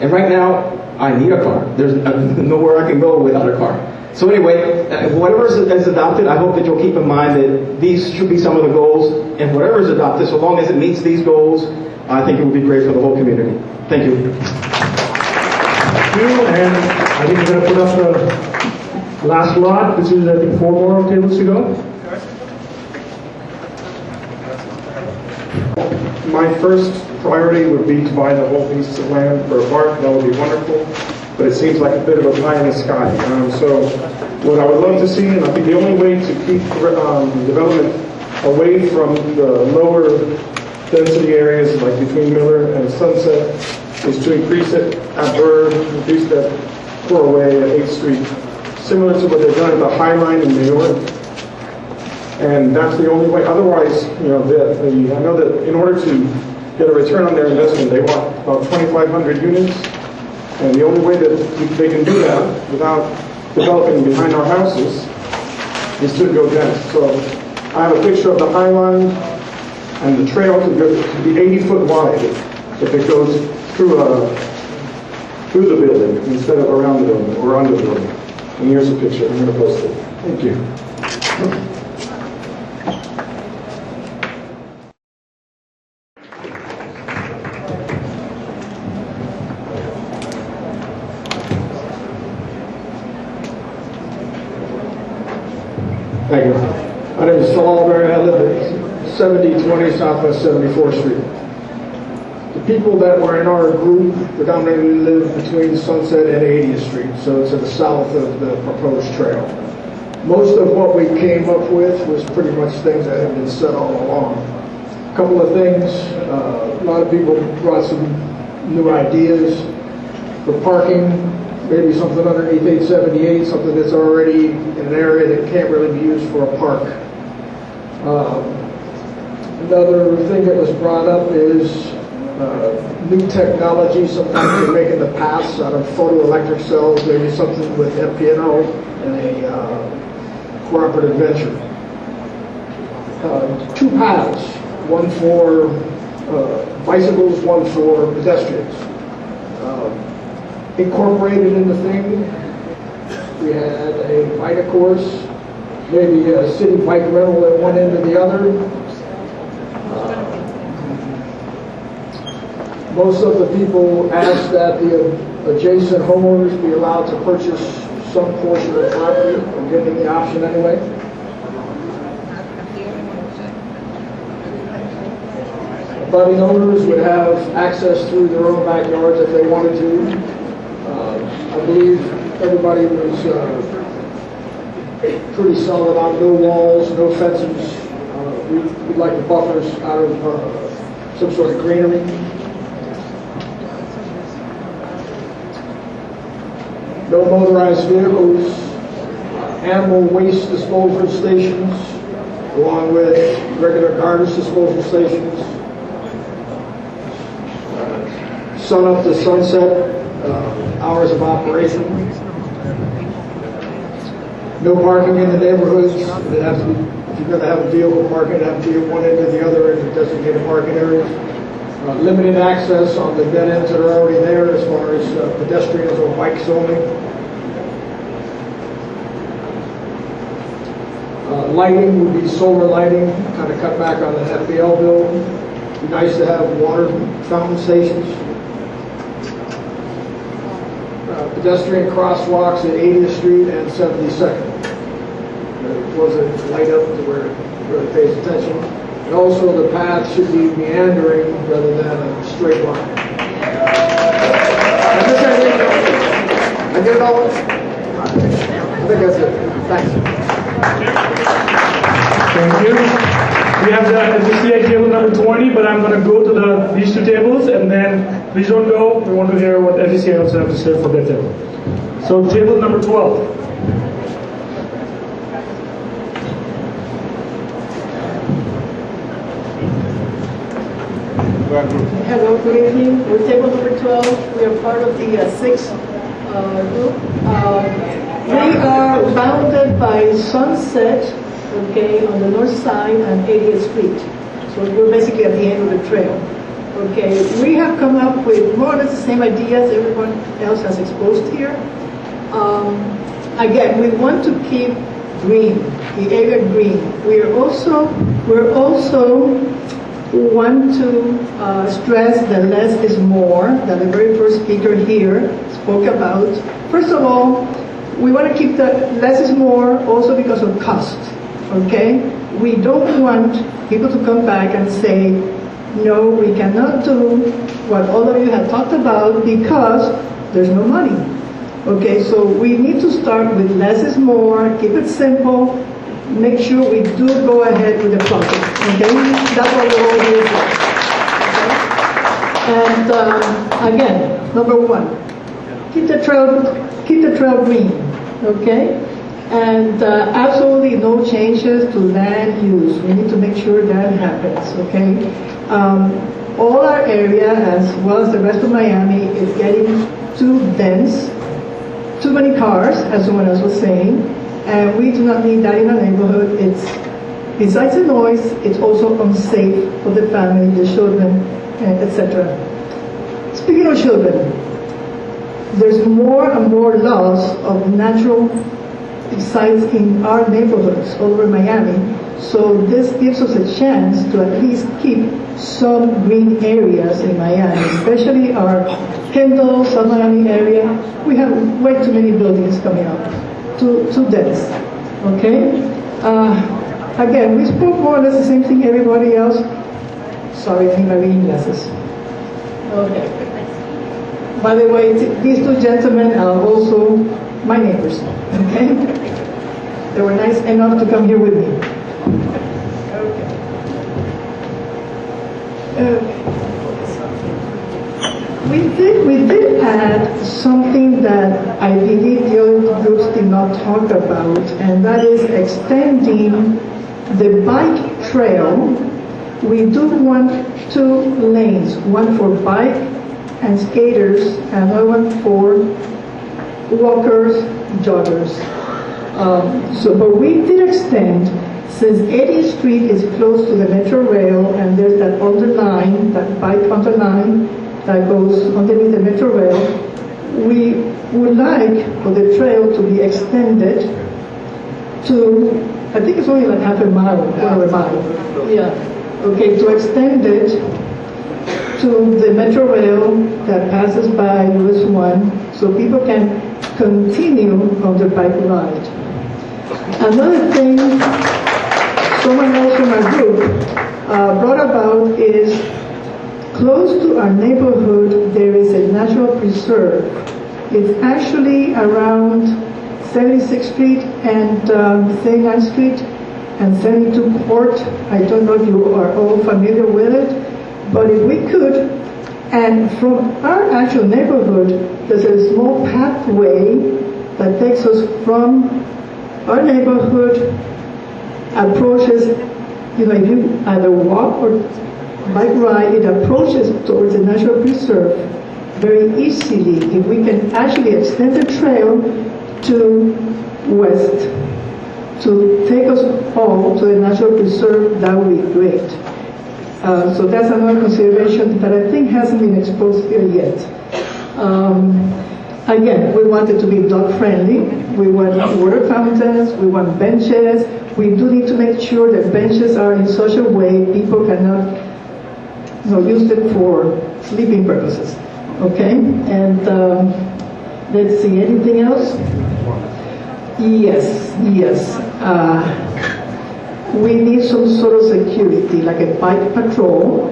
And right now, I need a car. There's nowhere I can go without a car. So anyway, whatever is adopted, I hope that you'll keep in mind that these should be some of the goals. And whatever is adopted, so long as it meets these goals, I think it would be great for the whole community. Thank you. Thank you, and I think we're going to put up the last lot, which is, I think, 4 more tables to go. My first priority would be to buy the whole piece of land for a park. That would be wonderful, but it seems like a bit of a pie in the sky. So what I would love to see, and I think the only way to keep development away from the lower density areas like between Miller and Sunset is to increase it at Bird, increase that 4-way at 8th Street, similar to what they've done at the High Line in New York. And that's the only way. Otherwise, I know that in order to get a return on their investment, they want about 2,500 units. And the only way that they can do that without developing behind our houses is to go dense. So I have a picture of the High Line, and the trail could be 80 foot wide if it goes through the building instead of around the building or under the building. And here's a picture. I'm going to post it. Thank you. Thank you. My name is Saul Alberry. I live at 7020 Southwest 74th Street. The people that were in our group predominantly live between Sunset and 80th Street, so to the south of the proposed trail. Most of what we came up with was pretty much things that have been said all along. A couple of things, a lot of people brought some new ideas for parking, maybe something underneath 878, something that's already in an area that can't really be used for a park. Another thing that was brought up is new technology. Sometimes they're making the paths out of photoelectric cells, maybe something with FPNO and a cooperative venture. 2 paths, one for bicycles, one for pedestrians. Incorporated in the thing, we had a bike course, maybe a city bike rental at one end or the other. Most of the people asked that the adjacent homeowners be allowed to purchase some portion of the property, or giving the option anyway. Abutting owners would have access through their own backyards if they wanted to. I believe everybody was pretty solid on no walls, no fences. We'd like the buffers out of some sort of greenery. No motorized vehicles, animal waste disposal stations, along with regular garbage disposal stations. Sun up to sunset, hours of operation. No parking in the neighborhoods. It has to be, if you're going to have a vehicle parking, it has to be at one end or the other end of designated parking areas. Limited access on the dead ends that are already there as far as pedestrians or bikes only. Lighting would be solar lighting, kind of cut back on the FBL bill. It'd be nice to have water fountain stations. Pedestrian crosswalks at 80th Street and 72nd. It wasn't light up to where it really pays attention. And also the path should be meandering rather than a straight line. I get it all? I think that's it. Thanks. Thank you. We have the FCA table number 20, but I'm going to go to these two tables, and then please don't go. We want to hear what FCA also have to say for their table. So table number 12. Hello, good evening. We're table number 12. We are part of the 6th group. We are bounded by Sunset, okay, on the north side and 80th Street. So we're basically at the end of the trail. Okay, we have come up with more or less the same ideas everyone else has exposed here. Again, we want to keep green, the area green. We're also want to stress that less is more, that the very first speaker here spoke about. First of all, we want to keep the less is more also because of cost, okay? We don't want people to come back and say, no, we cannot do what all of you have talked about because there's no money. Okay, so we need to start with less is more, keep it simple, make sure we do go ahead with the project. Okay, that's what we're all here for. Okay? And again, number 1, keep the trail green. Okay, and absolutely no changes to land use. We need to make sure that happens. Okay, all our area as well as the rest of Miami is getting too dense, too many cars, as someone else was saying. And we do not need that in our neighborhood. It's, besides the noise, it's also unsafe for the family, the children, etc. Speaking of children, there's more and more loss of natural sites in our neighborhoods all over Miami. So this gives us a chance to at least keep some green areas in Miami, especially our Kendall, South Miami area. We have way too many buildings coming up. Too dense, okay? Again, we spoke more or less the same thing everybody else. Sorry, I think I'm reading glasses. Okay. By the way, these two gentlemen are also my neighbors, okay? They were nice enough to come here with me. Okay. We did add something that I believe the other groups did not talk about, and that is extending the bike trail. We do want 2 lanes, one for bike and skaters, and another one for walkers, joggers. But we did extend, since 80th Street is close to the Metro Rail, and there's that underline, that bike underline, that goes underneath the Metro Rail, we would like for the trail to be extended to, I think it's only like half a mile, quarter of a mile. Yeah. Okay, to extend it to the Metro Rail that passes by US 1, so people can continue on their bike ride. Another thing someone else from our group brought about is close to our neighborhood, there is a natural preserve. It's actually around 76th Street and 39th Street and 72 Court. I don't know if you are all familiar with it, but if we could, and from our actual neighborhood, there's a small pathway that takes us from our neighborhood, approaches, if you either walk or bike ride, it approaches towards the natural preserve very easily. If we can actually extend the trail to west to take us all to the natural preserve, that would be great. So that's another consideration that I think hasn't been exposed here yet. Again, we want it to be dog friendly. We want water fountains, we want benches. We do need to make sure that benches are in such a way people cannot use them for sleeping purposes. Okay? And let's see, anything else? Yes. we need some sort of security, like a bike patrol.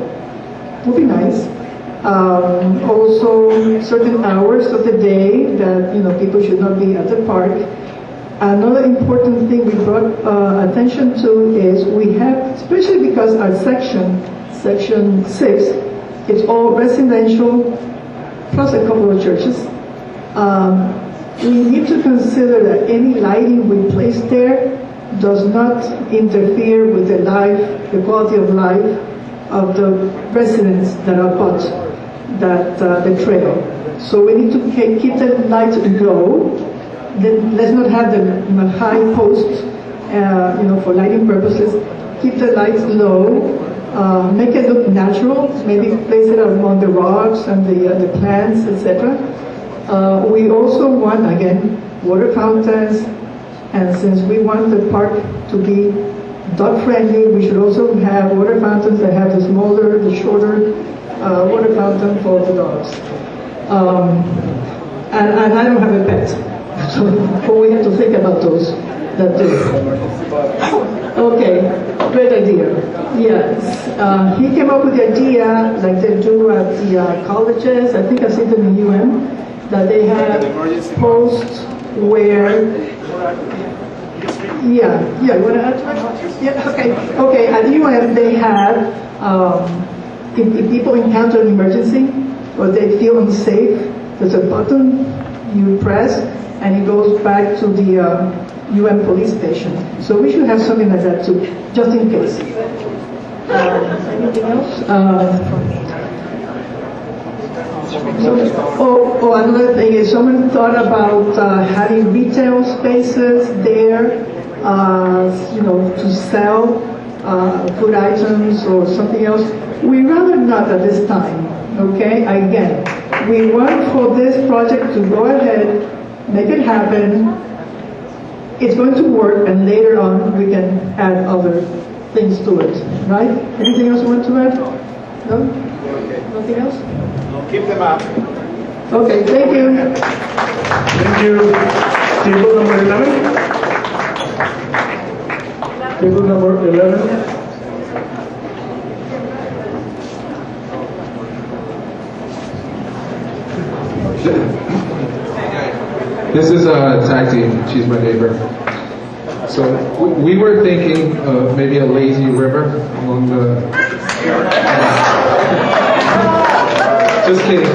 Would be nice. Also, certain hours of the day that people should not be at the park. Another important thing we brought attention to is we have, especially because our section 6, it's all residential plus a couple of churches. We need to consider that any lighting we place there does not interfere with the quality of life of the residents that are about the trail. So we need to keep the lights low. Let's not have the high posts, for lighting purposes. Keep the lights low. Make it look natural. Maybe place it among the rocks and the plants, etc. We also want, again, water fountains. And since we want the park to be dog-friendly, we should also have water fountains that have the smaller, the shorter water fountain for the dogs. And I don't have a pet, so we have to think about those that do. Okay, great idea. Yes, he came up with the idea, like they do at the colleges. I think I've seen them in UM, that they have posts where. Yeah, you want to add to it? Yeah, okay. At UM they have, if people encounter an emergency or they feel unsafe, there's a button you press and it goes back to the UM police station. So we should have something like that too, just in case. Anything else? Another thing is someone thought about having retail spaces there, to sell food items or something else. We rather not at this time, okay? Again, we want for this project to go ahead, make it happen. It's going to work, and later on we can add other things to it, right? Anything else you want to add? No? Nothing else? Keep them up. Okay, thank you. Thank you. Table number 11. Table number 11. This is a tag team. She's my neighbor. So we were thinking of maybe a lazy river along the. Just kidding.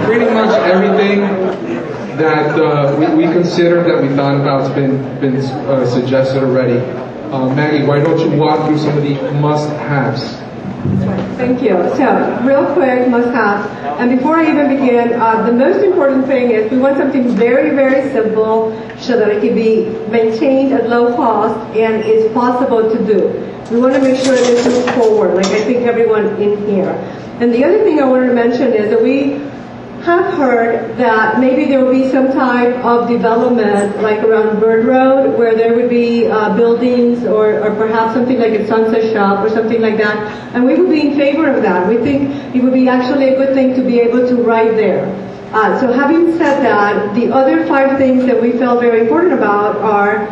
Pretty much everything that we considered, that we thought about, has been suggested already. Maggie, why don't you walk through some of the must-haves? Thank you. So, real quick, must-haves. And before I even begin, the most important thing is we want something very, very simple so that it can be maintained at low cost and is possible to do. We want to make sure this moves forward, like I think everyone in here. And the other thing I wanted to mention is that we have heard that maybe there will be some type of development like around Bird Road where there would be buildings or perhaps something like a sunset shop or something like that. And we would be in favor of that. We think it would be actually a good thing to be able to ride there. So having said that, the other 5 things that we felt very important about are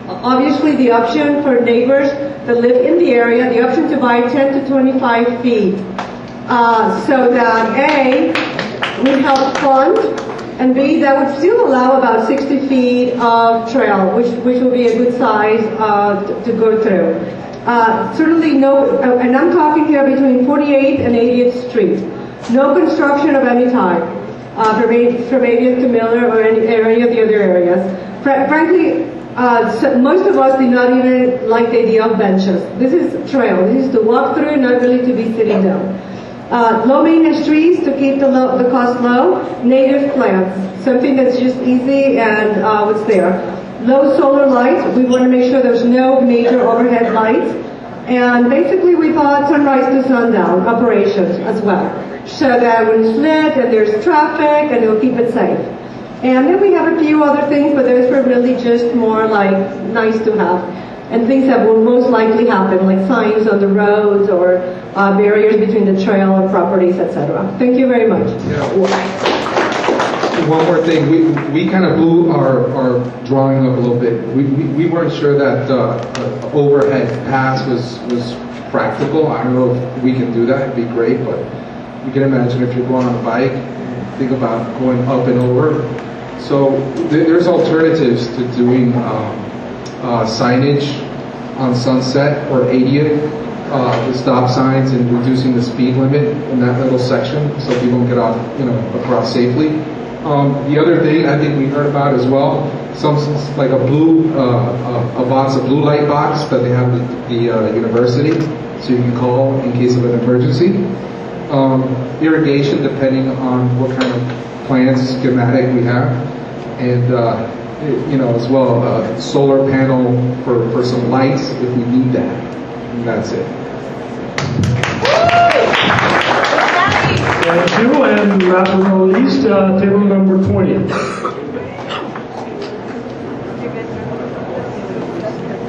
obviously the option for neighbors that live in the area, the option to buy 10 to 25 feet. So that A, would help fund, and B, that would still allow about 60 feet of trail, which would be a good size to go through. Certainly no, and I'm talking here between 48th and 80th Street. No construction of any type from 80th to Miller or any of the other areas. Frankly, so most of us did not even like the idea of benches. This is trail. This is to walk through, not really to be sitting down. Low maintenance trees to keep the cost low. Native plants, something that's just easy and what's there. Low solar lights. We want to make sure there's no major overhead lights. And basically we thought sunrise to sundown operations as well. So that when it's lit and there's traffic and it'll keep it safe. And then we have a few other things, but those were really just more like nice to have. And things that will most likely happen, like signs on the roads or barriers between the trail and properties, etc. Thank you very much. one more thing. We kind of blew our drawing up a little bit. We weren't sure that overhead pass was practical. I don't know if we can do that. It'd be great, but you can imagine if you're going on a bike, think about going up and over. So there's alternatives to doing signage on Sunset or 80th, the stop signs and reducing the speed limit in that little section so people can get off, across safely. The other thing I think we heard about as well, like a box, a blue light box that they have at the university, so you can call in case of an emergency. Irrigation, depending on what kind of plans schematic we have, and as well solar panel for some lights if we need that. And that's it. Thank you, and last but not least, table number 20.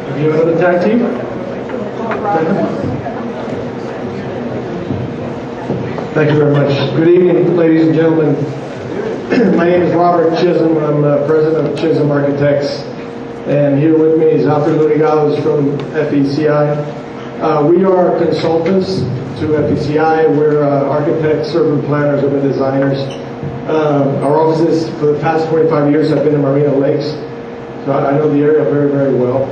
Have you another tag team? Thank you very much. Good evening, ladies and gentlemen. My name is Robert Chisholm. I'm president of Chisholm Architects. And here with me is Alfred Lurigados from FECI. We are consultants to FECI. We're architects, urban planners, urban designers. Our offices for the past 25 years have been in Marina Lakes. So I know the area very, very well.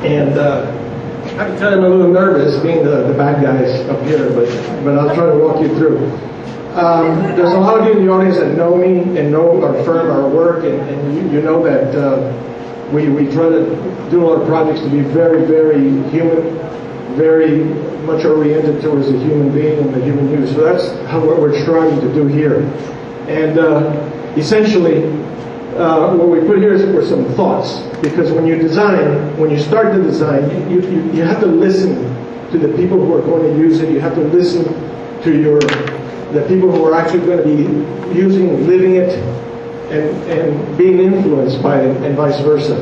And I have to tell you I'm a little nervous being the bad guys up here, but I'll try to walk you through. There's a lot of you in the audience that know me and know our firm, our work, and you know that we try to do a lot of projects to be very, very human, very much oriented towards the human being and the human use. So that's what we're trying to do here. And essentially, what we put here is for some thoughts, because when you design, when you start the design, you have to listen to the people who are going to use it. You have to listen to the people who are actually going to be using, living it, and being influenced by it, and vice versa.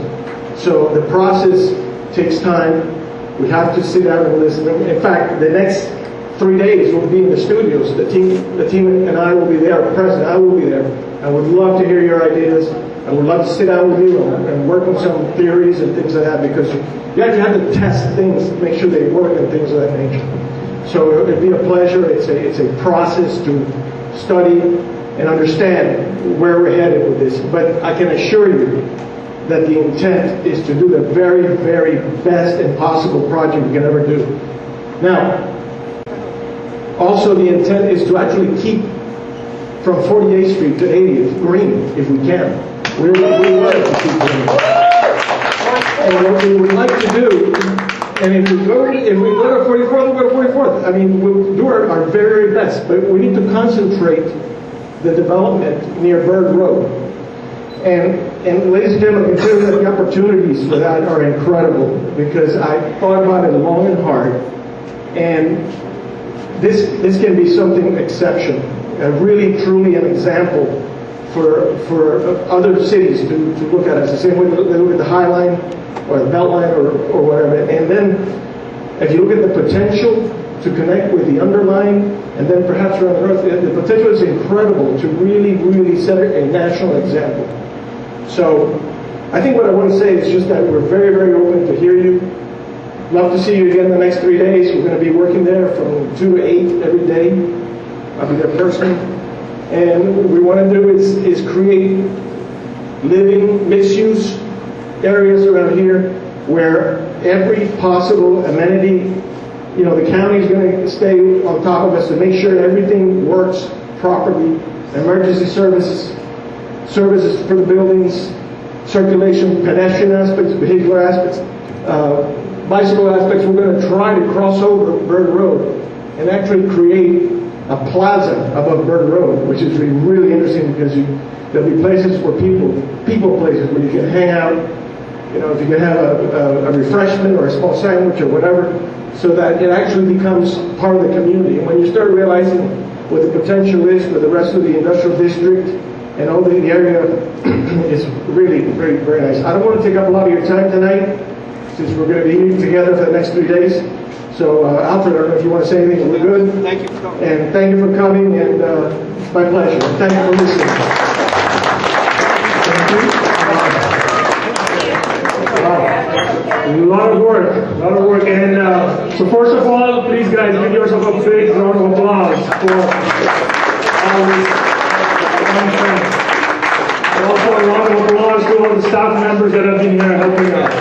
So the process takes time. We have to sit down and listen. In fact, the next 3 days we'll be in the studios. The team and I will be there. President, I will be there. I would love to hear your ideas. I would love to sit down with you and work on some theories and things like that, because you actually have to test things, make sure they work and things of that nature. So it'd be a pleasure. It's a process to study and understand where we're headed with this. But I can assure you that the intent is to do the very, very best and possible project we can ever do. Now, also the intent is to actually keep from 48th Street to 80th green, if we can. We would like to keep green. And what we would like to do, and if we go to 44th, we'll go to 44th. I mean, we'll do our very, very best, but we need to concentrate the development near Bird Road. And ladies and gentlemen, I can tell you that the opportunities for that are incredible, because I thought about it long and hard, and this can be something exceptional, really, truly an example for other cities to look at. It's the same way they look at the High Line or the Belt Line or whatever. And then if you look at the potential to connect with the underlying, and then perhaps around the Earth, the potential is incredible to really, really set a national example. So I think what I want to say is just that we're very, very open to hear you. Love to see you again in the next 3 days. We're going to be working there from 2 to 8 every day. I'll be there personally. And what we want to do is create living, mixed-use areas around here where every possible amenity, the county is going to stay on top of us to make sure everything works properly. Emergency services for the buildings, circulation, pedestrian aspects, vehicular aspects, bicycle aspects. We're going to try to cross over Bird Road and actually create a plaza above Bird Road, which is really interesting, because there'll be places where people places where you can hang out, if you can have a refreshment or a small sandwich or whatever, so that it actually becomes part of the community. And when you start realizing what the potential is for the rest of the industrial district and all the area, is really very, very nice. I don't want to take up a lot of your time tonight, since we're going to be meeting together for the next 3 days. So, Alfred, I don't know if you want to say anything. We're good? Thank you for coming. And thank you for coming, and it's my pleasure. Thank you for listening. A lot of work, and so first of all, please guys, give yourself a big round of applause for all this content. And also a round of applause to all the staff members that have been here helping us.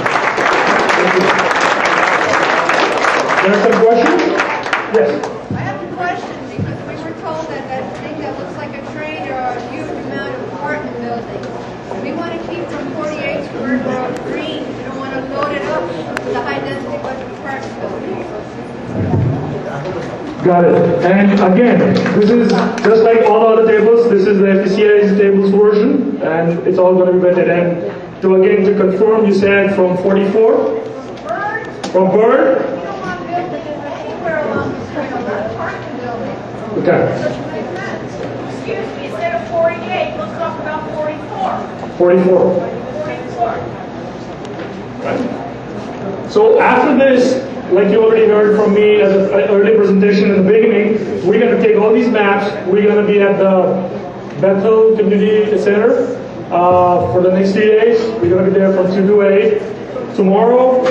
Thank you. There are some questions? Yes. I have a question because we were told that that thing that looks like a train or a huge amount of apartment buildings. We want to keep from 48 Square Road green. We don't want to load it up with a high density bunch of apartment buildings. Got it. And again, this is just like all other tables. This is the FCCI's tables version, and it's all going to be vetted. And to again to confirm, you said from 44? From Bird? Okay. Excuse me, instead of 48, let's talk about 44. 44. 44. Right. So after this, like you already heard from me as an early presentation in the beginning, we're going to take all these maps. We're going to be at the Bethel Community Center for the next 3 days. We're going to be there from 2 to 8. Tomorrow,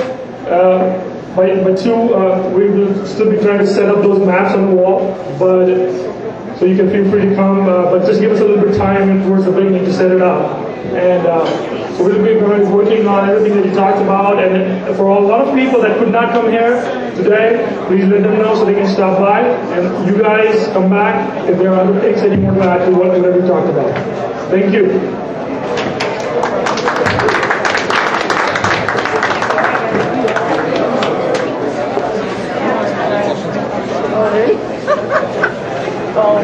by 2, we will still be trying to set up those maps on the wall, but so you can feel free to come, but just give us a little bit of time towards the beginning to set it up. And so we'll be working on everything that you talked about, and for a lot of people that could not come here today, please let them know so they can stop by, and you guys come back if there are other things that you want to add to whatever we talked about. Thank you. Oh,